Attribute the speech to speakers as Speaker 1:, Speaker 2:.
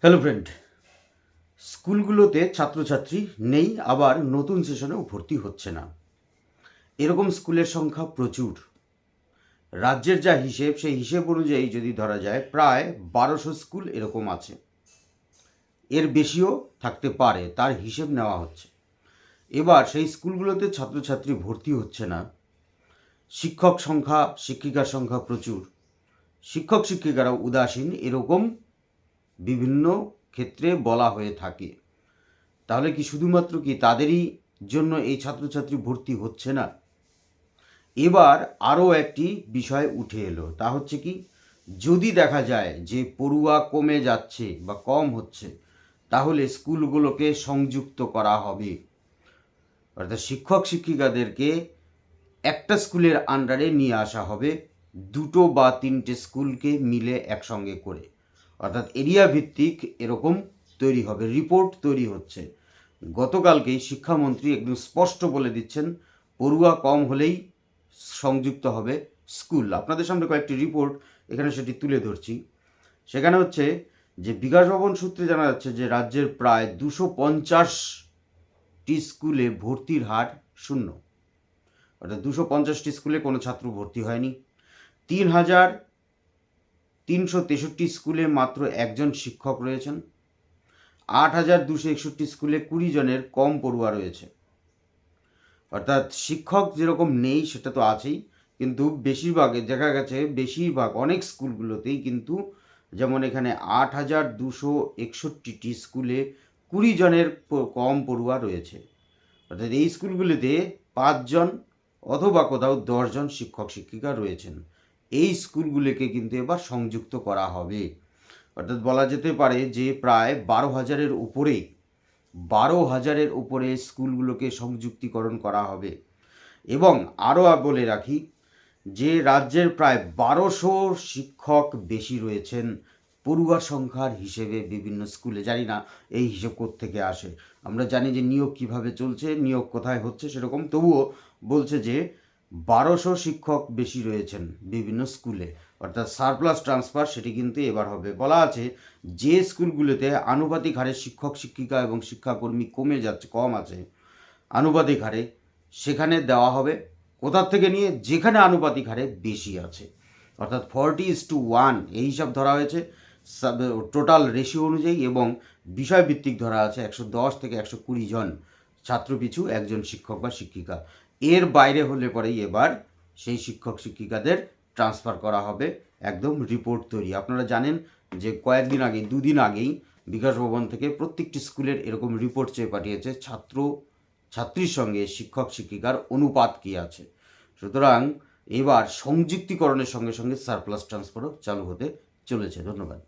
Speaker 1: Hello friend, স্কুলগুলোতে ছাত্রছাত্রী নেই, আবার নতুন সেশনেও ভর্তি হচ্ছে না। এরকম স্কুলের সংখ্যা প্রচুর। রাজ্যের যা হিসেব, সেই হিসেব অনুযায়ী যদি ধরা যায় প্রায় 1200 স্কুল এরকম আছে। এর বেশিও থাকতে পারে, তার হিসেব নেওয়া হচ্ছে। এবার সেই স্কুলগুলোতে ছাত্রছাত্রী ভর্তি হচ্ছে না। শিক্ষক সংখ্যা, শিক্ষিকার সংখ্যা প্রচুর। শিক্ষক শিক্ষিকারা উদাসীন, এরকম বিভিন্ন ক্ষেত্রে বলা হয়ে থাকে। তাহলে কি শুধুমাত্র কি তাদেরই জন্য এই ছাত্রছাত্রী ভর্তি হচ্ছে না? এবার আরও একটি বিষয় উঠে এলো, তা হচ্ছে কি, যদি দেখা যায় যে পড়ুয়া কমে যাচ্ছে বা কম হচ্ছে, তাহলে স্কুলগুলোকে সংযুক্ত করা হবে। অর্থাৎ শিক্ষক শিক্ষিকাদেরকে একটা স্কুলের আন্ডারে নিয়ে আসা হবে, দুটো বা তিনটে স্কুলকে মিলে একসঙ্গে করে। অর্থাৎ এরিয়া ভিত্তিক এরকম তৈরি হবে, রিপোর্ট তৈরি হচ্ছে। গতকালকেই শিক্ষামন্ত্রী একদম স্পষ্ট বলে দিচ্ছেন, পড়ুয়া কম হলেই সংযুক্ত হবে স্কুল। আপনাদের সামনে কয়েকটি রিপোর্ট এখানে সেটি তুলে ধরছি। সেখানে হচ্ছে যে বিকাশ ভবন সূত্রে জানা যাচ্ছে যে রাজ্যের প্রায় 250টি স্কুলে ভর্তির হার শূন্য। অর্থাৎ 250টি স্কুলে কোনো ছাত্র ভর্তি হয়নি। 3363 স্কুলে মাত্র একজন শিক্ষক রয়েছেন। 8261 স্কুলে 20 জনের কম পড়ুয়া রয়েছে। অর্থাৎ শিক্ষক যেরকম নেই সেটা তো আছেই, কিন্তু বেশিরভাগ দেখা গেছে, বেশিরভাগ অনেক স্কুলগুলোতেই কিন্তু, যেমন এখানে 8261টি স্কুলে 20 জনের কম পড়ুয়া রয়েছে। অর্থাৎ এই স্কুলগুলিতে 5 জন অথবা কোথাও 10 জন শিক্ষক শিক্ষিকা রয়েছেন। এই স্কুলগুলিকে কিন্তু এবার সংযুক্ত করা হবে। অর্থাৎ বলা যেতে পারে যে প্রায় 12,000-এর উপরে স্কুলগুলোকে সংযুক্তিকরণ করা হবে। এবং আরও বলে রাখি যে রাজ্যের প্রায় 1200 শিক্ষক বেশি রয়েছেন পড়ুয়ার সংখ্যার হিসেবে বিভিন্ন স্কুলে। জানি না এই হিসেব কোত্থেকে আসে। আমরা জানি যে নিয়োগ কিভাবে চলছে, নিয়োগ কোথায় হচ্ছে সেরকম, তবুও বলছে যে 1200 শিক্ষক বেশি রয়েছেন বিভিন্ন স্কুলে। অর্থাৎ সারপ্লাস ট্রান্সফার সেটি কিন্তু এবার হবে। বলা আছে যে স্কুলগুলোতে আনুপাতিক হারে শিক্ষক শিক্ষিকা এবং শিক্ষাকর্মী কম আছে আনুপাতিক হারে, সেখানে দেওয়া হবে। কোথার থেকে নিয়ে? যেখানে আনুপাতিক হারে বেশি আছে। অর্থাৎ 40:1 এই হিসাব ধরা হয়েছে টোটাল রেশিও অনুযায়ী, এবং বিষয়ভিত্তিক ধরা আছে 110 থেকে 120 জন ছাত্রপিছু একজন শিক্ষক বা শিক্ষিকা। এর বাইরে হলে পরেই এবার সেই শিক্ষক শিক্ষিকাদের ট্রান্সফার করা হবে। একদম রিপোর্ট তৈরি। আপনারা জানেন যে কয়েকদিন আগেই, 2 দিন আগেই বিকাশ ভবন থেকে প্রত্যেকটি স্কুলের এরকম রিপোর্ট চেয়ে পাঠিয়েছে, ছাত্রীর সঙ্গে শিক্ষক শিক্ষিকার অনুপাত কী আছে। সুতরাং এবার সংযুক্তিকরণের সঙ্গে সঙ্গে সারপ্লাস ট্রান্সফারও চালু হতে চলেছে। ধন্যবাদ।